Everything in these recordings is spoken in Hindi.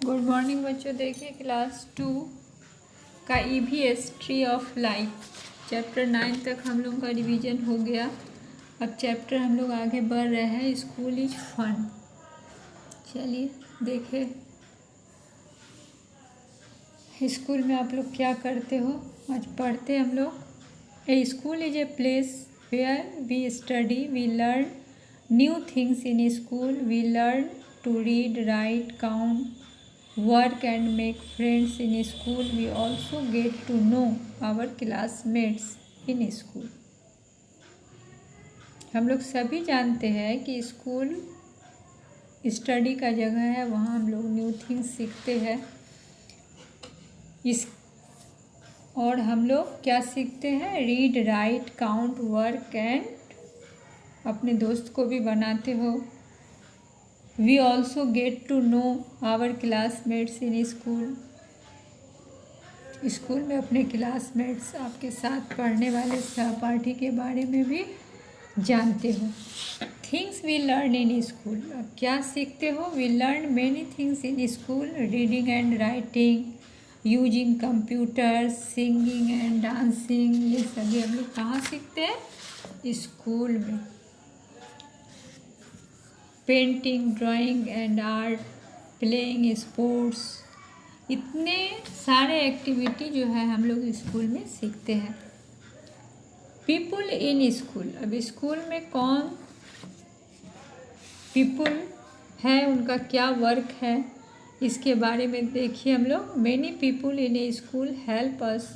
गुड मॉर्निंग बच्चों। देखिए क्लास 2 का EVS tree of life chapter 9 तक हम लोग का रिवीजन हो गया। अब चैप्टर हम लोग आगे बढ़ रहे हैं, स्कूल इज फन। चलिए देखें स्कूल में आप लोग क्या करते हो। आज पढ़ते हम लोग। A school is a place where we study, we learn new things in school, we learn to read, write, count, work and make friends in school. We also get to know our classmates in school. हम लोग सभी जानते हैं कि स्कूल स्टडी का जगह है, वहाँ हम लोग न्यू थिंग्स सीखते हैं। और हम लोग क्या सीखते हैं? Read, write, count, work and अपने दोस्त को भी बनाते हो। We also get to know our classmates in school. School में अपने क्लासमेट्स, आपके साथ पढ़ने वाले सहपाठी के बारे में भी जानते हो। Things we learn in school, अब क्या सीखते हो? We learn many things in school, reading and writing, using computer, singing and dancing. ये सभी हम लोग कहाँ सीखते हैं? स्कूल में। Painting, drawing and art, playing sports, इतने सारे एक्टिविटी जो है हम लोग स्कूल में सीखते हैं। पीपुल इन स्कूल, अब स्कूल में कौन पीपुल है, उनका क्या वर्क है, इसके बारे में देखिए हम लोग। Many people in a school help us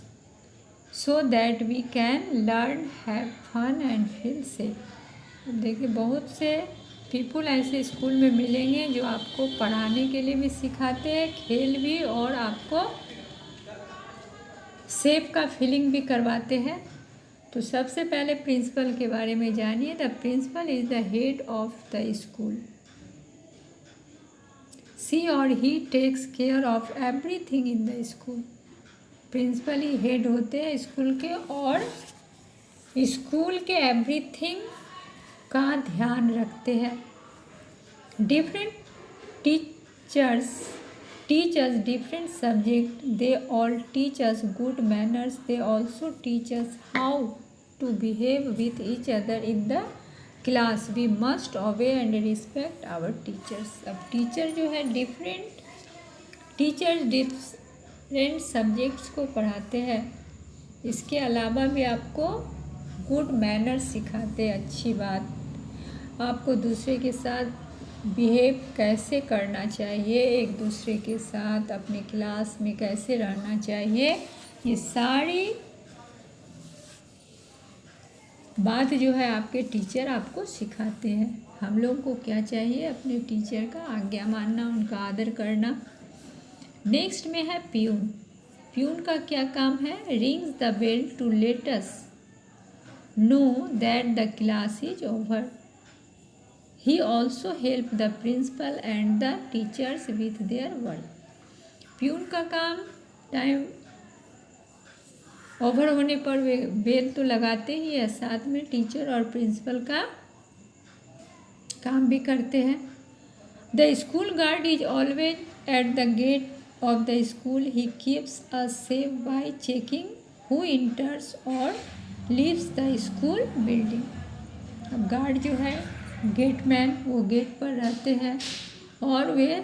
so that we can learn, have fun and feel safe. देखिए बहुत से पीपुल ऐसे स्कूल में मिलेंगे जो आपको पढ़ाने के लिए भी सिखाते हैं, खेल भी, और आपको सेफ का फीलिंग भी करवाते हैं। तो सबसे पहले प्रिंसिपल के बारे में जानिए। The principal is the head of the school. She और he takes care of everything in the school. Principal ही हेड होते हैं स्कूल के, और स्कूल के एवरीथिंग का ध्यान रखते हैं। Different teachers teach us different subject, they all teach us good manners, they also teach us how to behave with each other in the class. We must obey and respect our teachers. अब टीचर जो है डिफरेंट सब्जेक्ट्स को पढ़ाते हैं। इसके अलावा भी आपको गुड मैनर्स सिखाते हैं, अच्छी बात, आपको दूसरे के साथ बिहेव कैसे करना चाहिए, एक दूसरे के साथ अपने क्लास में कैसे रहना चाहिए, ये सारी बात जो है आपके टीचर आपको सिखाते हैं। हम लोग को क्या चाहिए? अपने टीचर का आज्ञा मानना, उनका आदर करना। नेक्स्ट में है प्यून। प्यून का क्या काम है? Rings the bell to let us know that the class is over. He also helped the principal and the teachers with their work. Peon का काम टाइम ओवर होने पर वे बेल तो लगाते ही है, साथ में टीचर और प्रिंसिपल का काम भी करते हैं। The school guard is always at the gate of the school. He keeps us safe by checking who enters or leaves the school building. अब गार्ड जो है गेटमैन, वो गेट पर रहते हैं और वे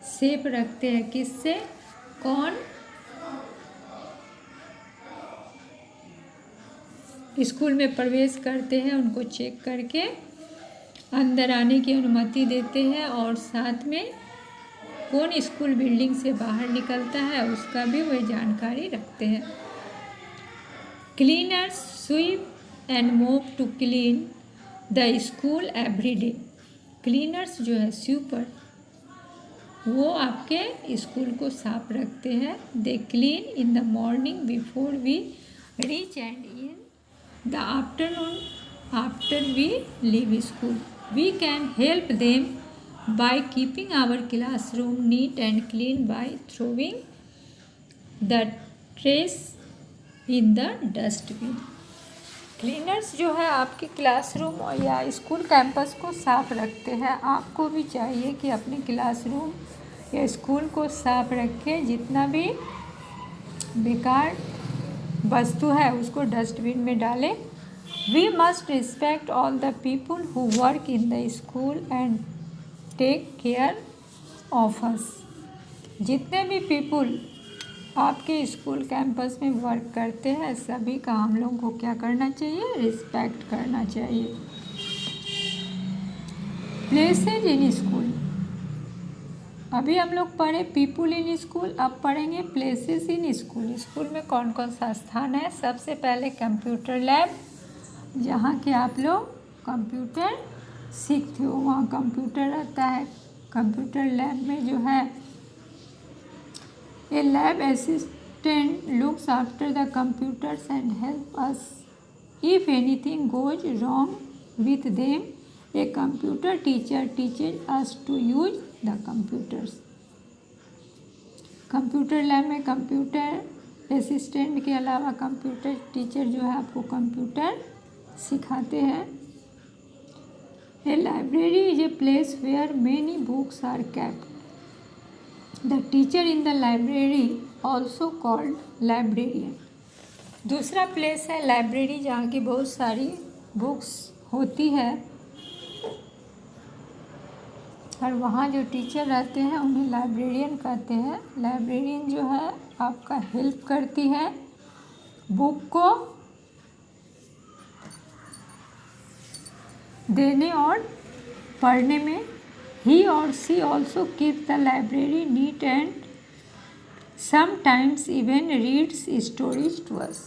सेफ रखते हैं। किससे? कौन स्कूल में प्रवेश करते हैं उनको चेक करके अंदर आने की अनुमति देते हैं, और साथ में कौन स्कूल बिल्डिंग से बाहर निकलता है उसका भी वे जानकारी रखते हैं। Cleaners sweep and mop to clean the school every day. Cleaners जो है स्वीपर, वो आपके स्कूल को साफ रखते हैं। They clean in the morning before we reach and in the afternoon after we leave school. We can help them by keeping our classroom neat and clean, by throwing the trash in the dustbin. Cleaners जो है आपके क्लासरूम या स्कूल कैंपस को साफ रखते हैं। आपको भी चाहिए कि अपने क्लासरूम या स्कूल को साफ रखें, जितना भी बेकार वस्तु है उसको डस्टबिन में डालें। We must respect all the people who work in the school and take care of us. जितने भी पीपल आपके स्कूल कैंपस में वर्क करते हैं सभी का हम लोगों को क्या करना चाहिए, रिस्पेक्ट करना चाहिए। प्लेसेज इन स्कूल, अभी हम लोग पढ़े पीपल इन स्कूल, अब पढ़ेंगे प्लेसेस इन स्कूल। स्कूल में कौन कौन सा स्थान है। सबसे पहले कंप्यूटर लैब, जहाँ के आप लोग कंप्यूटर सीखते हो, वहाँ कंप्यूटर रहता है। कंप्यूटर लैब में जो है a lab assistant looks after the computers and help us if anything goes wrong with them. A computer teacher teaches us to use the computers. Computer lab में कंप्यूटर असिस्टेंट के अलावा कंप्यूटर टीचर जो है आपको कंप्यूटर सिखाते हैं। A library is a place where many books are kept. The teacher in the library also called librarian. दूसरा प्लेस है लाइब्रेरी, जहाँ की बहुत सारी बुक्स होती है और वहाँ जो टीचर रहते हैं उन्हें लाइब्रेरियन कहते हैं। लाइब्रेरियन जो है आपका हेल्प करती है बुक को देने और पढ़ने में। ही और she also keep the library neat and sometimes even reads stories to us.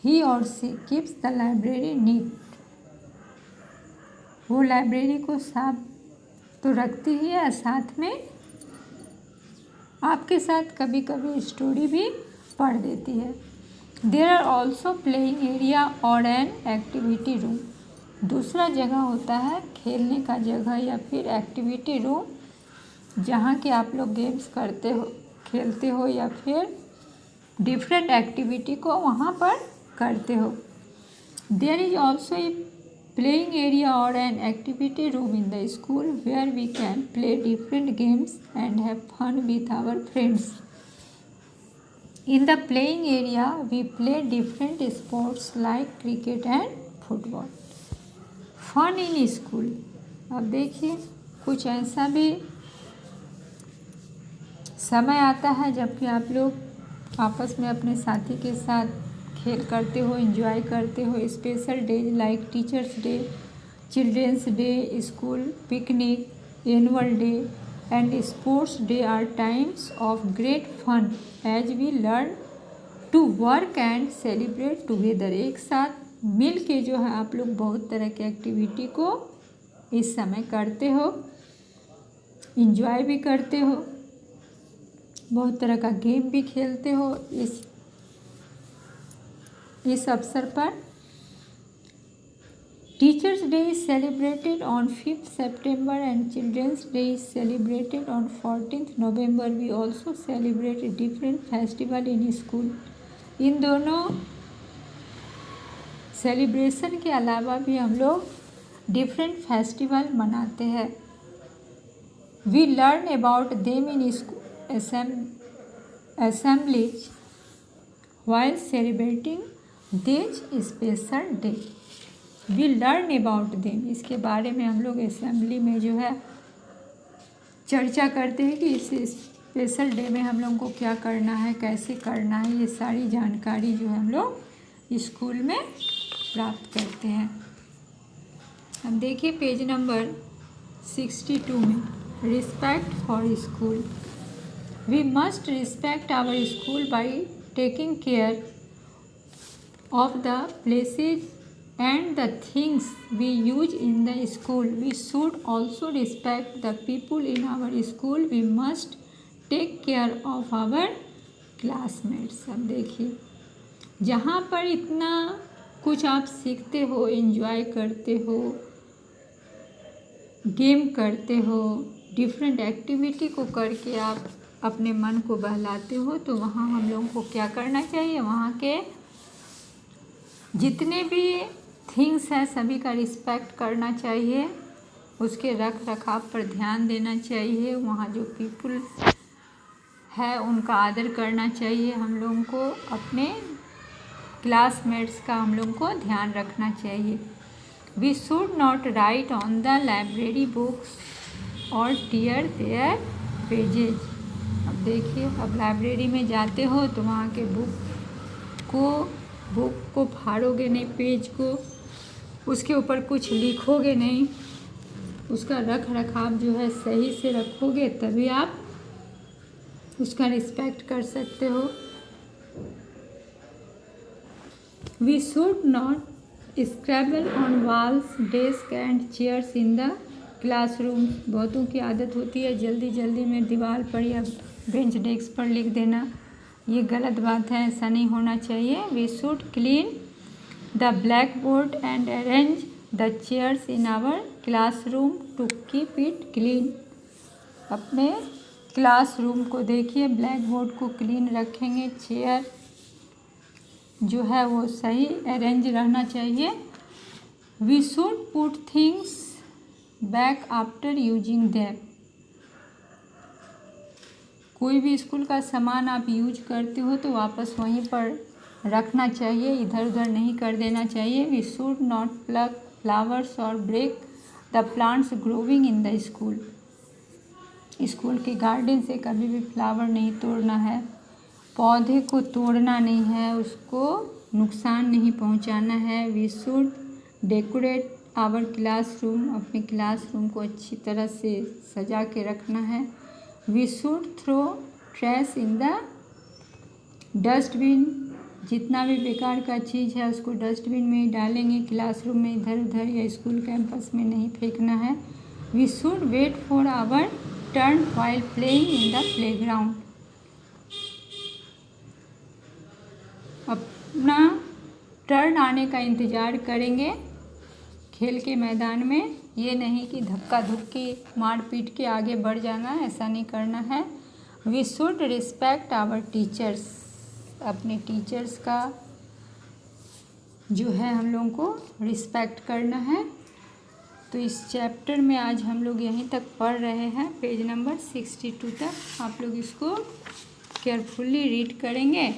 He और she keeps the library neat, वो लाइब्रेरी को साफ तो रखती ही है, साथ में आपके साथ कभी कभी स्टोरी भी पढ़ देती है। There are also playing area or an activity room. दूसरा जगह होता है खेलने का जगह या फिर एक्टिविटी रूम, जहाँ के आप लोग गेम्स करते हो, खेलते हो या फिर डिफरेंट एक्टिविटी को वहाँ पर करते हो। There is also a playing area or an activity room in the school where we can play different games and have fun with our friends. In the playing area we play different sports like cricket and football. Fun in school, अब देखिए कुछ ऐसा भी समय आता है जबकि आप लोग आपस में अपने साथी के साथ खेल करते हो, एंजॉय करते हो। Special days like teachers day, children's day, school picnic, annual day and sports day are times of great fun as we learn to work and celebrate together. एक साथ मिल के जो है आप लोग बहुत तरह की एक्टिविटी को इस समय करते हो, एंजॉय भी करते हो, बहुत तरह का गेम भी खेलते हो। इस अवसर पर teachers day is celebrated on 5 September and children's day is celebrated on 14 November। We also celebrate different festival in school. इन दोनों सेलिब्रेशन के अलावा भी हम लोग डिफरेंट फेस्टिवल मनाते हैं। We learn about them in assemblies while celebrating this special day. We learn about them, इसके बारे में हम लोग असेंबली में जो है चर्चा करते हैं कि इस स्पेशल डे में हम लोगों को क्या करना है, कैसे करना है। ये सारी जानकारी जो है हम लोग स्कूल में प्राप्त करते हैं। अब देखिए पेज नंबर 62 में respect for school. We must respect our school by taking care of the places and the things we use in the school. We should also respect the people in our school. We must take care of our classmates. अब देखिए जहाँ पर इतना कुछ आप सीखते हो, एंजॉय करते हो, गेम करते हो, डिफरेंट एक्टिविटी को करके आप अपने मन को बहलाते हो, तो वहाँ हम लोगों को क्या करना चाहिए, वहाँ के जितने भी थिंग्स हैं सभी का रिस्पेक्ट करना चाहिए। उसके रख रखाव पर ध्यान देना चाहिए। वहाँ जो पीपल है उनका आदर करना चाहिए। हम लोगों को अपने क्लासमेट्स का हम लोगों को ध्यान रखना चाहिए। We should not write on the library books or tear their pages. अब देखिए, अब लाइब्रेरी में जाते हो तो वहाँ के बुक को फाड़ोगे नहीं, पेज को, उसके ऊपर कुछ लिखोगे नहीं, उसका रख रखाव जो है सही से रखोगे तभी आप उसका रिस्पेक्ट कर सकते हो। We should not scrabble on walls, desk and chairs in the classroom. बहुतों की आदत होती है जल्दी जल्दी में दीवार पर या बेंच डेस्क पर लिख देना, ये गलत बात है, ऐसा नहीं होना चाहिए। We should clean the blackboard and arrange the chairs in our classroom to keep it clean. अपने क्लासरूम को देखिए, ब्लैक बोर्ड को क्लीन रखेंगे, चेयर जो है वो सही अरेंज रहना चाहिए। We should put things back after using them. कोई भी स्कूल का सामान आप यूज करते हो तो वापस वहीं पर रखना चाहिए, इधर उधर नहीं कर देना चाहिए। We should not plug flowers और break the plants growing in the school. School के गार्डन से कभी भी फ्लावर नहीं तोड़ना है, पौधे को तोड़ना नहीं है, उसको नुकसान नहीं पहुंचाना है। We should decorate our classroom. अपने क्लासरूम को अच्छी तरह से सजा के रखना है। We should throw trash in the dustbin. जितना भी बेकार का चीज़ है उसको डस्टबिन में ही डालेंगे, क्लासरूम में इधर उधर या स्कूल कैंपस में नहीं फेंकना है। We should wait for our turn while playing in the playground. अपना टर्न आने का इंतज़ार करेंगे खेल के मैदान में, ये नहीं कि धक्का धुक्की मार पीट के आगे बढ़ जाना, ऐसा नहीं करना है। We should respect our teachers. अपने टीचर्स का जो है हम लोगों को रिस्पेक्ट करना है। तो इस चैप्टर में आज हम लोग यहीं तक पढ़ रहे हैं, पेज नंबर 62 तक। आप लोग इसको केयरफुली रीड करेंगे।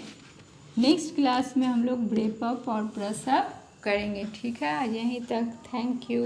नेक्स्ट क्लास में हम लोग ब्रेप अप और ब्रश अप करेंगे, ठीक है। आज यहीं तक, थैंक यू।